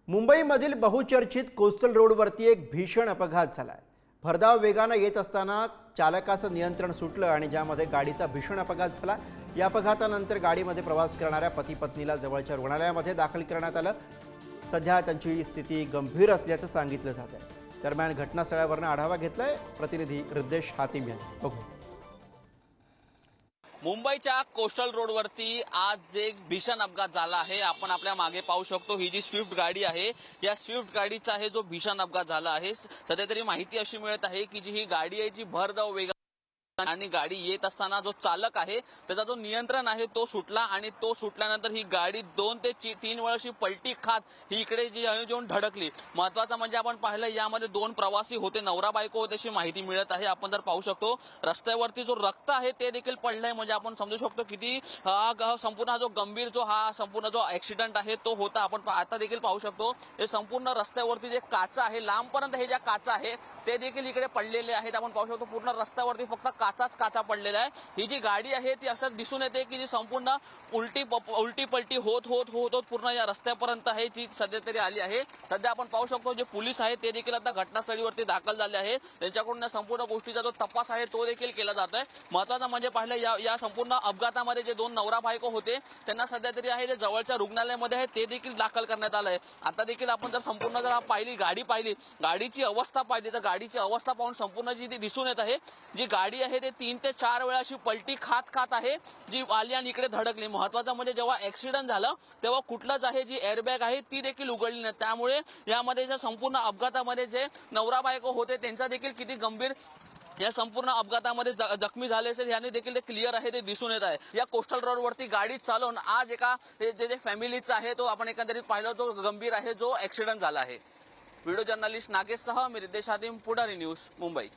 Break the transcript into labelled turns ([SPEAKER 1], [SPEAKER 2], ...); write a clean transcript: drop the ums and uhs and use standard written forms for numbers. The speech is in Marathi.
[SPEAKER 1] मुंबईमधील बहुचर्चित कोस्टल रोडवरती एक भीषण अपघात झालाय। भरधाव वेगाने येत असताना चालकाचं नियंत्रण सुटलं आणि ज्यामध्ये गाडीचा भीषण अपघात झाला। या अपघातानंतर गाडीमध्ये प्रवास करणाऱ्या पती पत्नीला जवळच्या रुग्णालयामध्ये दाखल करण्यात आलं। सध्या त्यांची स्थिती गंभीर असल्याचं सांगितलं जात आहे। दरम्यान घटनास्थळावरून आढावा घेतलाय प्रतिनिधी रिद्देश हातिम यांनी। बघू।
[SPEAKER 2] मुंबईच्या कोस्टल रोडवरती आज एक भीषण अपघात झाला आहे। आपण आपल्या मागे पाहू शकतो, ही जी स्विफ्ट गाडी आहे, या स्विफ्ट गाडीचा आहे जो भीषण अपघात झाला आहे। सध्या तरी माहिती अशी मिळत आहे की जी ही गाडी आहे जी भरधाव वेगाने आणि गाडी येत असताना जो चालक आहे त्याचा जो नियंत्रण आहे तो सुटला आणि तो सुटल्यानंतर ही गाडी 2 ते 3 वेळाशी पलटी खात ही इकडे जी येऊन धडकली। महत्त्वाचं म्हणजे आपण पाहिलं यामध्ये 2 प्रवासी होते, नवरा बायको होते अशी माहिती मिळत आहे। आपण जर पाहू शकतो रस्त्यावरती जो रक्त आहे ते देखील पडलंय, म्हणजे आपण समजू शकतो किती संपूर्ण जो गंभीर संपूर्ण जो ऍक्सिडेंट आहे तो होता। आपण आता देखील पाहू शकतो हे संपूर्ण रस्त्यावरती जे काचा आहे लांबपर्यंत हे ज्या काचा आहे ते देखील इकडे पडलेले आहेत। आपण पाहू शकतो पूर्ण रस्त्यावरती फक्त काचा पडलेला आहे। ही जी गाडी आहे ती असं दिसून येते की जी संपूर्ण उलटी पलटी होत पूर्ण या रस्त्यापर्यंत आहे ती सध्या तरी आली आहे। सध्या आपण पाहू शकतो जे पोलीस आहेत ते देखील आता घटनास्थळीवरती दाखल झाले आहे। त्यांच्याकडून या संपूर्ण गोष्टीचा जो तपास आहे तो देखील केला जातोय। महत्त्वाचं म्हणजे पाहिलं या संपूर्ण अपघातामध्ये जे 2 नवरा बायको होते त्यांना सध्या तरी आहे जे जवळच्या रुग्णालयामध्ये आहे ते देखील दाखल करण्यात आलंय। आता देखील आपण जर संपूर्ण गाडी पाहिली, गाडीची अवस्था पाहिली तर गाडीची अवस्था पाहून संपूर्ण जी ती दिसून येत आहे जी गाडी आहे ते 3 ते 4 वेळा अशी पलटी खात आहे जी आली आणि इकडे धडकली। महत्त्वाचं म्हणजे जेव्हा ऍक्सिडेंट झालं तेव्हा कुठलंच आहे जी एअरबॅग आहे ती देखील उघडली नाही। त्यामुळे यामध्ये जे संपूर्ण अपघातामध्ये जे नवरा बायको होते त्यांचा देखील किती गंभीर या संपूर्ण अपघातामध्ये जखमी झाले असेल याने देखील ते क्लिअर आहे ते दिसून येत आहे। या कोस्टल रोडवरती गाडी चालवून आज एका जे फॅमिलीचा आहे तो आपण एकंदरीत पाहिलं तो गंभीर आहे जो ऍक्सिडेंट झाला आहे। व्हिडिओ जर्नलिस्ट नागेश सह मी रिद्देश हातिम, पुढारी न्यूज, मुंबई।